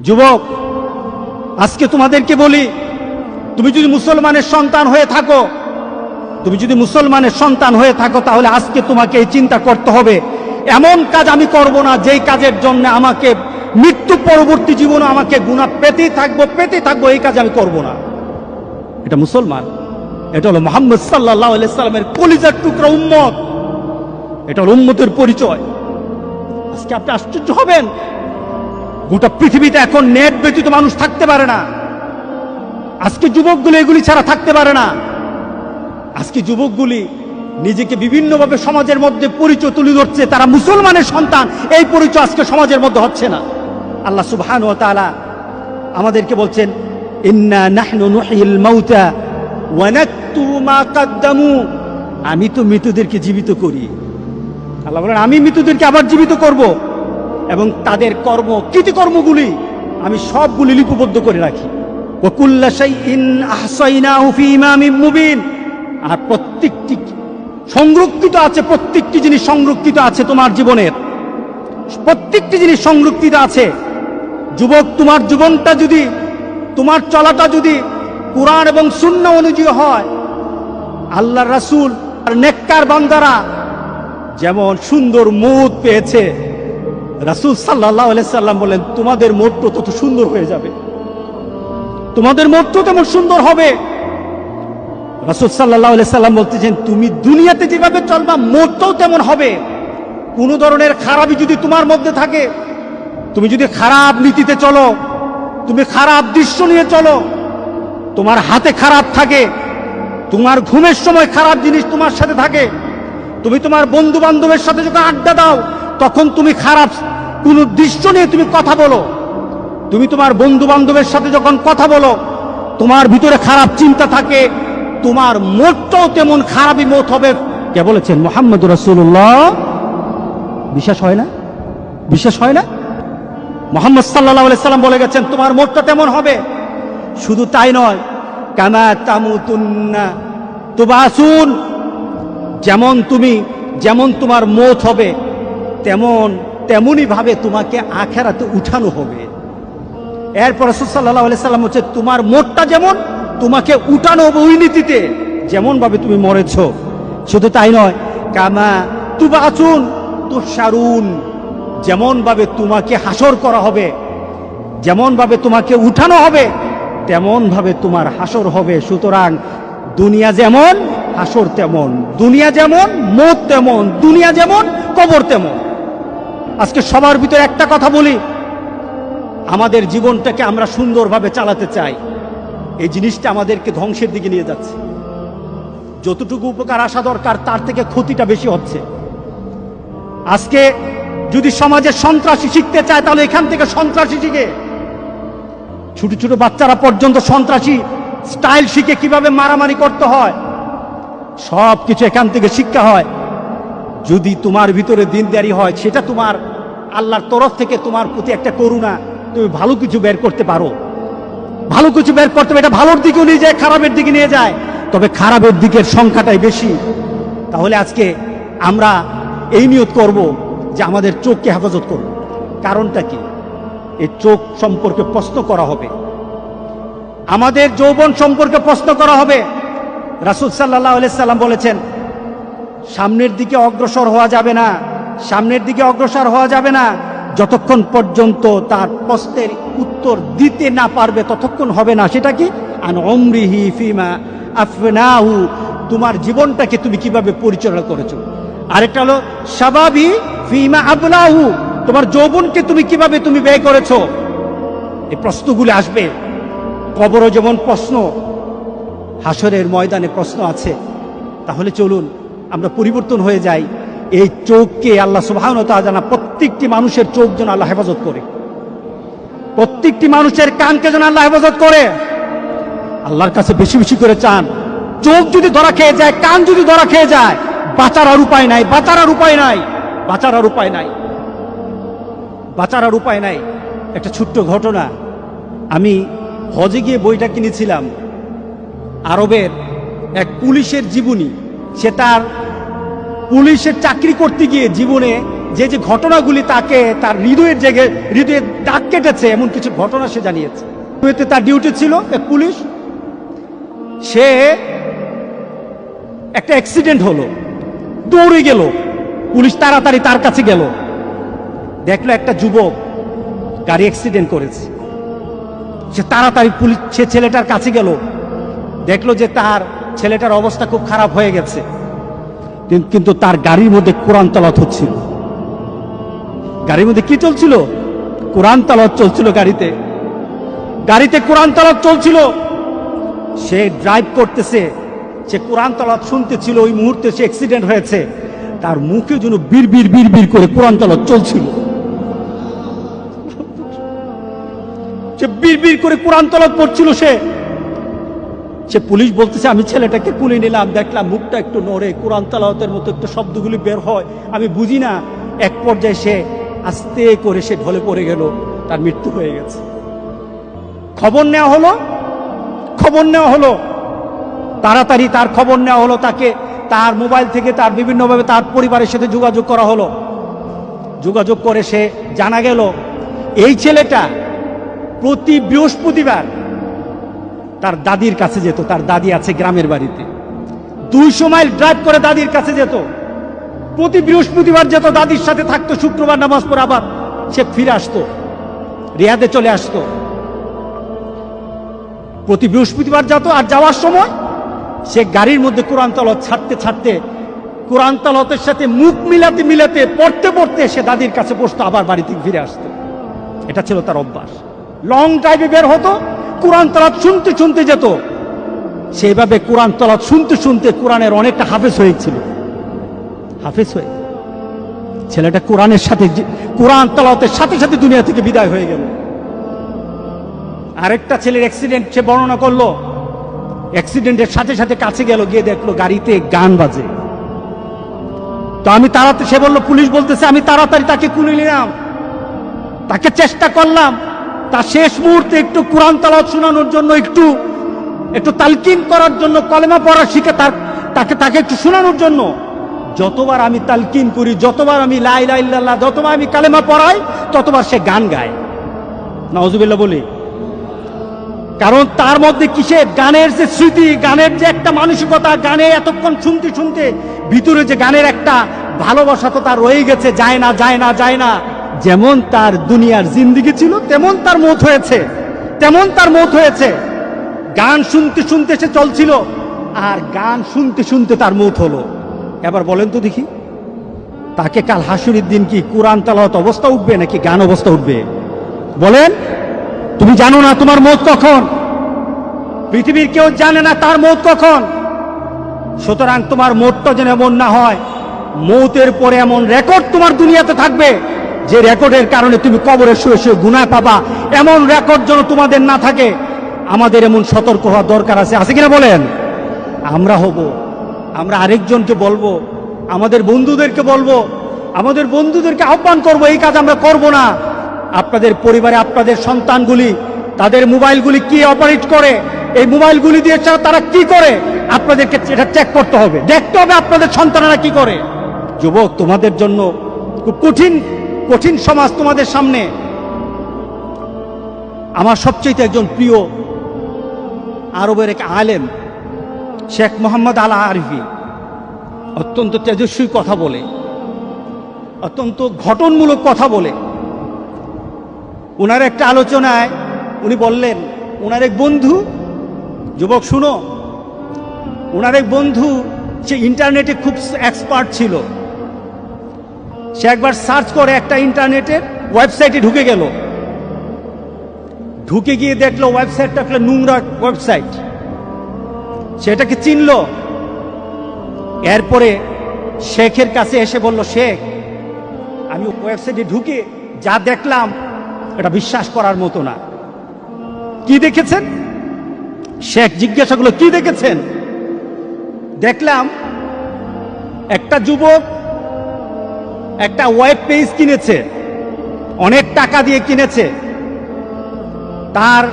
যুবক, আজকে তোমাদেরকে বলি, তুমি যদি মুসলমানের সন্তান হয়ে থাকো, তাহলে আজকে তোমাকে এই চিন্তা করতে হবে, এমন কাজ আমি করব না যেই কাজের জন্য আমাকে মৃত্যু পরবর্তী জীবনে আমাকে গুনাহ পেতে থাকবো, এই কাজ আমি করব না। এটা মুসলমান, এটা হলো মুহাম্মদ সাল্লাল্লাহু আলাইহি সাল্লামের কলিজার টুকরা উম্মত, এটা হলো উম্মতের পরিচয়। আজকে আপনি আশ্চর্য হবেন, গোটা পৃথিবীতে এখন নেট ব্যতীত মানুষ থাকতে পারে না। আজকে যুবকগুলি এগুলি ছাড়া থাকতে পারে না। আজকে যুবকগুলি নিজেকে বিভিন্নভাবে সমাজের মধ্যে পরিচয় তুলে ধরছে, তারা মুসলমানের সন্তান, এই পরিচয় আজকে সমাজের মধ্যে হচ্ছে না। আল্লাহ সুবহানাহু ওয়া তাআলা আমাদেরকে বলছেন, ইন্না নাহনু নুহয়িল মাউতা ওয়া নাকতুবু মা কদ্দামু, আমি তো মৃতদেরকে জীবিত করি। আল্লাহ বলেন, আমি মৃতদেরকে আবার জীবিত করব এবং তাদের কৃতকর্মগুলি আমি সবগুলি লিপিবদ্ধ করে রাখি। ওয়া কুল্লা শাইইন আহসাইনাহু ফি ইমামিন মুবিন, আর প্রত্যেকটি সংরক্ষিত আছে, প্রত্যেকটি জিনিস সংরক্ষিত আছে তোমার জীবনের, প্রত্যেকটি জিনিস সংরক্ষিত আছে। যুবক, তোমার জীবনটা যদি, তোমার চলাটা যদি কুরআন এবং সুন্নাহ অনুযায়ী হয়, আল্লাহর রাসূল আর নেককার বান্দারা যেমন সুন্দর মউত পেয়েছে, রাসূল সাল্লাল্লাহু আলাইহি সাল্লাম বলেন, তোমাদের মউতও তত সুন্দর হয়ে যাবে, তোমাদের মউতও তেমন সুন্দর হবে। রাসূল সাল্লাল্লাহু আলাইহি সাল্লাম বলতেছেন, তুমি দুনিয়াতে যেভাবে চলবা মউতও তেমন হবে। কোন ধরনের খারাপই যদি তোমার মধ্যে থাকে, তুমি যদি খারাপ নীতিতে চলো, তুমি খারাপ দৃশ্য নিয়ে চলো, তোমার হাতে খারাপ থাকে, তোমার ঘুমের সময় খারাপ জিনিস তোমার সাথে থাকে, তুমি তোমার বন্ধু বান্ধবের সাথে যখন আড্ডা দাও তখন তুমি খারাপ কোন দৃশ্য নিয়ে তুমি কথা বলো, তুমি তোমার বন্ধু বান্ধবের সাথে যখন কথা বলো তোমার ভিতরে খারাপ চিন্তা থাকে, তোমার মতটাও তেমন খারাপই মত হবে। কে বলেছেন? মুহাম্মদুর রাসূলুল্লাহ। বিশ্বাস হয় না? বিশ্বাস হয় না? মুহাম্মদ সাল্লাল্লাহু আলাইহি সাল্লাম বলে গেছেন, তোমার মতটা তেমন হবে। শুধু তাই নয়, কামা তামুতুন্না তুবাসুন, যেমন তোমার মত হবে তেমনই ভাবে তোমাকে আখিরাতে উঠানো হবে। এরপর রাসূল সাল্লাল্লাহু আলাইহি সাল্লাম হচ্ছে, তোমার মতটা যেমন, তোমাকে উঠানো হবে ওই নীতিতে, যেমন ভাবে তুমি মরেছ। শুধু তাই নয়, কামা তুবাসুন তুশারুন, যেমন ভাবে তোমাকে হাসর করা হবে, যেমন ভাবে তোমাকে উঠানো হবে, তেমন ভাবে তোমার হাসর হবে। সুতরাং দুনিয়া যেমন, হাসর তেমন, দুনিয়া যেমন, মওত তেমন, দুনিয়া যেমন, কবর তেমন। আজকে সবার ভিতরে একটা কথা বলি, আমাদের জীবনটাকে আমরা সুন্দরভাবে চালাতে চাই, এই জিনিসটা আমাদেরকে ধ্বংসের দিকে নিয়ে যাচ্ছে। যতটুকু উপকার আসা দরকার তার থেকে ক্ষতিটা বেশি হচ্ছে। আজকে যদি সমাজের সন্ত্রাসী শিখতে চায়, তাহলে এখান থেকে সন্ত্রাসী শিখে, ছোট ছোট বাচ্চারা পর্যন্ত সন্ত্রাসী স্টাইল শিখে কিভাবে মারামারি করতে হয়, সব কিছু এখান থেকে শিক্ষা হয়। যদি তোমার ভিতরে দিনদারি হয়, সেটা তোমার আল্লাহর তরফ থেকে তোমার প্রতি একটা করুণা, তুমি ভালো কিছু বের করতে পারো, ভালো কিছু বের করতে পারো। এটা ভালোর দিকেও নিয়ে যায়, খারাপের দিকে নিয়ে যায়, তবে খারাপের দিকের সংখ্যাটাই বেশি। তাহলে আজকে আমরা এই নিয়ত করব যে আমাদের চোখকে হেফাজত করব। কারণটা কি? এই চোখ সম্পর্কে প্রশ্ন করা হবে, আমাদের যৌবন সম্পর্কে প্রশ্ন করা হবে। রাসূল সাল্লাল্লাহু আলাইহি সাল্লাম বলেছেন, সামনের দিকে অগ্রসর হওয়া যাবে না যতক্ষণ পর্যন্ত তার প্রশ্নের উত্তর দিতে না পারবে, ততক্ষণ হবে না। সেটা কি? আন উমরিহি ফিমা আফনাহু, তোমার জীবনটাকে তুমি কিভাবে পরিচালনা করেছো। আরেকটা হলো শাবাবি ফিমা আবলাহু, তোমার যৌবনকে তুমি কিভাবে ব্যয় করেছো। এই প্রশ্নগুলো আসবে। কবরও যেমন প্রশ্ন, হাসরের ময়দানে প্রশ্ন আছে। তাহলে চলুন আমরা পরিবর্তন হয়ে যাই। এই চোখকে আল্লাহ সুবহানাহু ওয়া তাআলা, প্রত্যেকটি মানুষের চোখ যেন আল্লাহ হেফাজত করে, প্রত্যেকটি মানুষের কানকে যেন আল্লাহ হেফাজত করে। আল্লাহর কাছে বেশি বেশি করে চান। চোখ যদি ধরা খেয়ে যায়, কান যদি ধরা খেয়ে যায়, বাঁচার আর উপায় নাই। একটা ছোট্ট ঘটনা, আমি হজে গিয়ে বইটা কিনেছিলাম, আরবের এক পুলিশের জীবনী। সে তার পুলিশের চাকরি করতে গিয়ে জীবনে যে যে ঘটনাগুলি তাকে তার হৃদয়ে দাগ কেটেছে, এমন কিছু ঘটনা সে জানিয়েছে। তার ডিউটি ছিল এক পুলিশ, সে একটা অ্যাক্সিডেন্ট হলো, দৌড়ে গেল, পুলিশ তাড়াতাড়ি তার কাছে গেল, দেখলো একটা যুবক গাড়ি অ্যাক্সিডেন্ট করেছে। সে তাড়াতাড়ি সে ছেলেটার কাছে গেল, দেখলো যে তার ছেলেটার অবস্থা খুব খারাপ হয়ে গেছে, কিন্তু তার গাড়ির মধ্যে কোরআন তেলাওয়াত হচ্ছিল। গাড়ির মধ্যে কি চলছিল? কোরআন তেলাওয়াত চলছিল। গাড়িতে কোরআন তেলাওয়াত চলছিল। সে ড্রাইভ করতেছে, সে কোরআন তেলাওয়াত শুনতেছিল। ওই মুহূর্তে সে অ্যাক্সিডেন্ট হয়েছে, তার মুখে যেন বিড়বিড় করে কোরআন তেলাওয়াত চলছিল। সে বিড়বিড় করে কোরআন তেলাওয়াত পড়ছিল। সে পুলিশ বলতেছে, আমি ছেলেটাকে কুলে নিলাম, দেখলাম মুখটা একটু নড়ে, কোরআন তেলাওয়াতের মতো একটু শব্দগুলি বের হয়, আমি বুঝি না। এক পর্যায়ে সে আস্তে করে সে ঢলে পড়ে গেল, তার মৃত্যু হয়ে গেছে। খবর নেওয়া হলো, তাড়াতাড়ি তার খবর নেওয়া হলো, তাকে তার মোবাইল থেকে তার বিভিন্নভাবে তার পরিবারের সাথে যোগাযোগ করা হলো। যোগাযোগ করে সে জানা গেল এই ছেলেটা প্রতি বৃহস্পতিবার তার দাদির কাছে যেত। তার দাদি আছে গ্রামের বাড়িতে, 200 মাইল ড্রাইভ করে দাদির কাছে যেত। প্রতি বৃহস্পতিবার যেত, দাদির সাথে থাকতো, শুক্রবার নামাজ পড়ে আবার সে ফিরে আসতো, রিয়াদে চলে আসতো। প্রতি বৃহস্পতিবার যেত, আর যাওয়ার সময় সে গাড়ির মধ্যে কোরআন তেলাওয়াত ছাড়তে কোরআন তেলাওয়াতের সাথে মুখ মিলাতে পড়তে সে দাদির কাছে বসতো, আবার বাড়ি থেকে ফিরে আসতো। এটা ছিল তার অভ্যাস। লং ড্রাইভে বের হতো, কোরআন তেলাওয়াত শুনতে যেত। সেইভাবে কোরআন তেলাওয়াত শুনতে কোরআনের অনেকটা হাফেজ হয়েছিল। ছেলেটা কোরআন তেলাওয়াতের সাথে দুনিয়া থেকে বিদায় হয়ে গেল। আরেকটা ছেলের অ্যাক্সিডেন্ট সে বর্ণনা করলো। অ্যাক্সিডেন্টের সাথে কাছে গেল, গিয়ে দেখলো গাড়িতে গান বাজে। তো সে বললো, পুলিশ বলতেছে, আমি তাড়াতাড়ি তাকে কুলে নিলাম, তাকে চেষ্টা করলাম তার শেষ মুহূর্তে একটু কোরআন তেলাওয়াত শোনানোর জন্য, একটু তালকিন করার জন্য, কলেমা পড়া শিখে তাকে একটু শোনানোর জন্য। যতবার আমি তালকিন করি, যতবার আমি লা ইলাহা ইল্লাল্লাহ, যতবার আমি কালেমা পড়াই, ততবার সে গান গায়। নাউজুবিল্লাহ বলি। কারণ তার মধ্যে কিসের গানের যে স্মৃতি, গানের যে একটা মানসিকতা, গানে এতক্ষণ শুনতে ভিতরে যে গানের একটা ভালোবাসা তো তার রয়ে গেছে, যায় না। যেমন তার দুনিয়ার জিন্দেগি ছিল, তেমন তার মৌত হয়েছে। গান শুনতে সে চলছিল, আর গান শুনতে তার মৌত হলো। এবার বলেন তো দেখি, তাকে কাল হাসুরের দিন কি কোরআন তেলাওয়াত অবস্থা উঠবে নাকি গান অবস্থা উঠবে? বলেন। তুমি জানো না তোমার মৌত কখন, পৃথিবীর কেউ জানে না তার মৌত কখন। সুতরাং তোমার মৌতটা যেন এমন না হয়, মৌতের পরে এমন রেকর্ড তোমার দুনিয়াতে থাকবে যে রেকর্ডের কারণে তুমি কবরে শুয়ে গুনাহ পাবা। এমন রেকর্ড যেন তোমাদের না থাকে। আমাদের এমন সতর্ক হওয়া দরকার আছে কিনা বলেন? আমরা আরেকজনকে বলবো, আমাদের বন্ধুদেরকে আহ্বান করবো, এই কাজ আমরা করব না। আপনাদের পরিবারে আপনাদের সন্তানগুলি তাদের মোবাইলগুলি কি অপারেট করে, এই মোবাইলগুলি দিয়ে তারা কি করে, আপনাদেরকে এটা চেক করতে হবে, দেখতে হবে আপনাদের সন্তানেরা কি করে। যুবক, তোমাদের জন্য খুব কঠিন সমাজ তোমাদের সামনে। আমার সবচেয়ে একজন প্রিয় আরবের এক আলেম শেখ মোহাম্মদ আল আরফি অত্যন্ত তেজস্বী কথা বলে, অত্যন্ত ঘটনমূলক কথা বলে। ওনার একটা আলোচনায় উনি বললেন, ওনার এক বন্ধু, যুবক শুনো, ওনার এক বন্ধু সে ইন্টারনেটে খুব এক্সপার্ট ছিল। সে একবার সার্চ করে একটা ইন্টারনেটের ওয়েবসাইটে ঢুকে গিয়ে দেখলো ওয়েবসাইটটা একটা নোংরা ওয়েবসাইট, সেটাকে চিনল। এরপরে শেখের কাছে এসে বলল, শেখ, আমি ওয়েবসাইটে ঢুকে যা দেখলাম এটা বিশ্বাস করার মতো না। কি দেখেছেন? শেখ জিজ্ঞাসা করলো, কি দেখেছেন? দেখলাম একটা যুবক একটা ওয়েব পেজ কিনেছে, অনেক টাকা দিয়ে কিনেছে। তার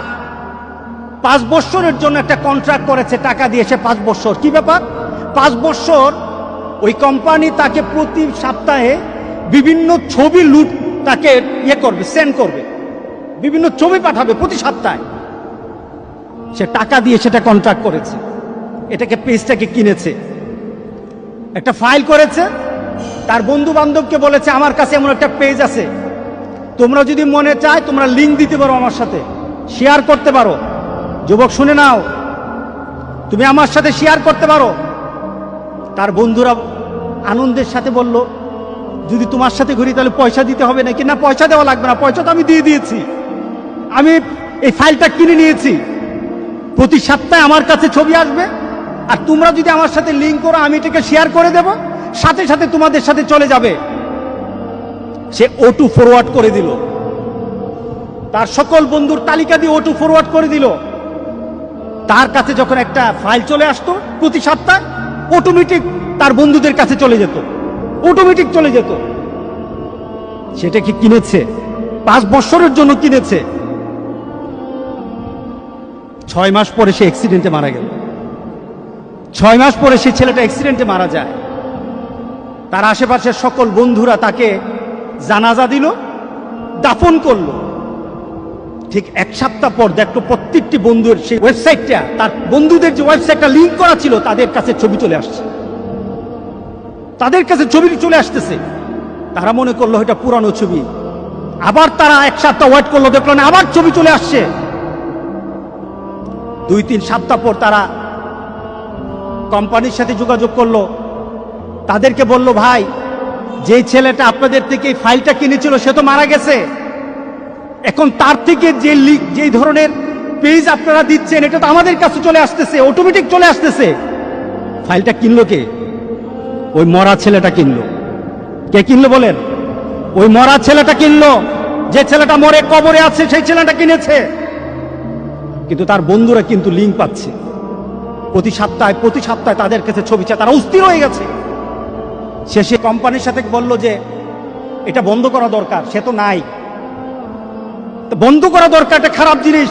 5 বছরের জন্য একটা কন্ট্রাক্ট করেছে, টাকা দিয়েছে 5 বছর। কি ব্যাপার? 5 বছর ওই কোম্পানি তাকে প্রতি সপ্তাহে বিভিন্ন ছবি লুট তাকে ইয়ে করবে, সেন্ড করবে, বিভিন্ন ছবি পাঠাবে প্রতি সপ্তাহে। সে টাকা দিয়ে সেটা কন্ট্রাক্ট করেছে, এটাকে পেজটাকে কিনেছে, একটা ফাইল করেছে, তার বন্ধু বান্ধবকে বলেছে আমার কাছে এমন একটা পেজ আছে, তোমরা যদি মনে চায় তোমরা লিঙ্ক দিতে পারো, আমার সাথে শেয়ার করতে পারো। যুবক শুনে নাও, তুমি আমার সাথে শেয়ার করতে পারো। তার বন্ধুরা আনন্দের সাথে বলল, যদি তোমার সাথে ঘুরি তাহলে পয়সা দিতে হবে নাকি? না, পয়সা দেওয়া লাগবে না, পয়সা তো আমি দিয়ে দিয়েছি, আমি এই ফাইলটা কিনে নিয়েছি, প্রতি সপ্তাহে আমার কাছে ছবি আসবে, আর তোমরা যদি আমার সাথে লিঙ্ক করো আমি এটাকে শেয়ার করে দেব, সাথে সাথে তোমাদের সাথে চলে যাবে। সে O2 ফরওয়ার্ড করে দিল, তার সকল বন্ধুর তালিকা দিয়ে O2 ফরওয়ার্ড করে দিল। তার কাছে যখন একটা ফাইল চলে আসতো প্রতি সপ্তাহে, অটোমেটিক তার বন্ধুদের কাছে চলে যেত, অটোমেটিক চলে যেত। সেটা কি কিনেছে? 5 বছরের জন্য কিনেছে। 6 মাস পরে সে অ্যাক্সিডেন্টে মারা গেল। 6 মাস পরে সেই ছেলেটা অ্যাক্সিডেন্টে মারা যায়। তার আশেপাশের সকল বন্ধুরা তাকে জানাজা দিল, দাফন করলো। ঠিক 1 সপ্তাহ পর দেখলো প্রত্যেকটি বন্ধুর সেই ওয়েবসাইটটা, তার বন্ধুদের যে ওয়েবসাইটটা লিঙ্ক করা ছিল, তাদের কাছে ছবি চলে আসছে, তাদের কাছে ছবি চলে আসতেছে। তারা মনে করলো এটা পুরানো ছবি। আবার তারা 1 সপ্তাহ ওয়েট করলো, দেখলো না, আবার ছবি চলে আসছে। 2-3 সপ্তাহ পর তারা কোম্পানির সাথে যোগাযোগ করলো, তাদেরকে বলল, ভাই, যে ছেলেটা আপনাদের থেকে এই ফাইলটা কিনেছিল সে তো মারা গেছে, এখন তার থেকে যে ধরনের পেজ আপনারা দিচ্ছেন এটা তো আমাদের কাছে চলে আসতেছে, অটোমেটিক চলে আসতেছে। ফাইলটা কিনলো কে? ওই মরা ছেলেটা কিনলো। কে কিনলো বলেন? ওই মরা ছেলেটা কিনলো। যে ছেলেটা মরে কবরে আছে সেই ছেলেটা কিনেছে। কিন্তু তার বন্ধুরা কিন্তু লিঙ্ক পাচ্ছে, প্রতি সপ্তাহে তাদের কাছে ছবি চায়। তারা অস্থির হয়ে গেছে। শেষে কোম্পানির সাথে বলল যে এটা বন্ধ করা দরকার, সে তো নাই, বন্ধ করা দরকার, এটা খারাপ জিনিস।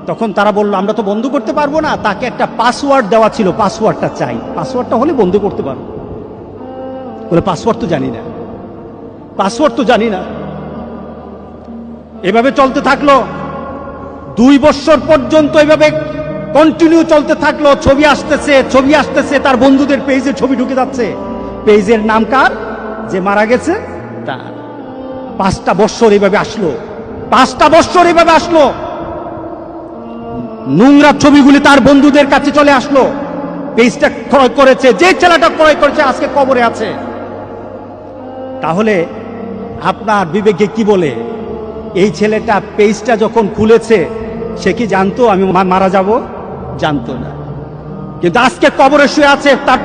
তখন তারা বলল, আমরা তো বন্ধ করতে পারবো না, তাকে একটা পাসওয়ার্ড দেওয়া ছিল, পাসওয়ার্ডটা চাই, পাসওয়ার্ডটা হলে বন্ধ করতে পারবো। বলে পাসওয়ার্ড তো জানি না, পাসওয়ার্ড তো জানি না। এভাবে চলতে থাকলো 2 বছর পর্যন্ত, এভাবে কন্টিনিউ চলতে থাকলো। ছবি আসতেছে, তার বন্ধুদের পেজে ছবি ঢুকে যাচ্ছে। পেজের নাম কার? যে মারা গেছে তার। 5টা বছর এইভাবে আসলো, 5টা বছর এইভাবে আসলো। নোংরা ছবিগুলি তার বন্ধুদের কাছে চলে আসলো। পেজটা ক্রয় করেছে, যে ছেলেটা ক্রয় করেছে আজকে কবরে আছে। তাহলে আপনার বিবেকে কি বলে? এই ছেলেটা পেজটা যখন খুলেছে সে কি জানতো আমি মারা যাব? জানতো না। কিন্তু আজকে কবরে শুয়ে আছে। তার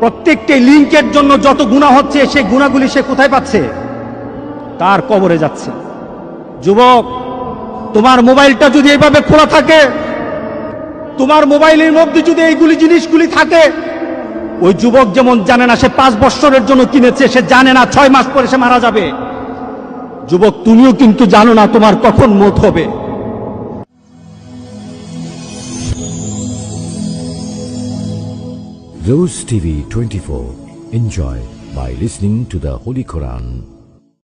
প্রত্যেকটি লিঙ্কের জন্য যত গুনাহ হচ্ছে, সেই গুনাহগুলি সে কোথায় পাচ্ছে? তার কবরে যাচ্ছে। যুবক, তোমার মোবাইলটা যদি এইভাবে খোলা থাকে, তোমার মোবাইলের মধ্যে যদি এইগুলি জিনিসগুলি থাকে, ওই যুবক যেমন জানে না সে 5 বছরের জন্য কিনেছে, সে জানে না 6 মাস পরে সে মারা যাবে। যুবক, তুমিও কিন্তু জানো না তোমার কখন মৌত হবে। Rose TV 24. Enjoy by listening to the Holy Quran.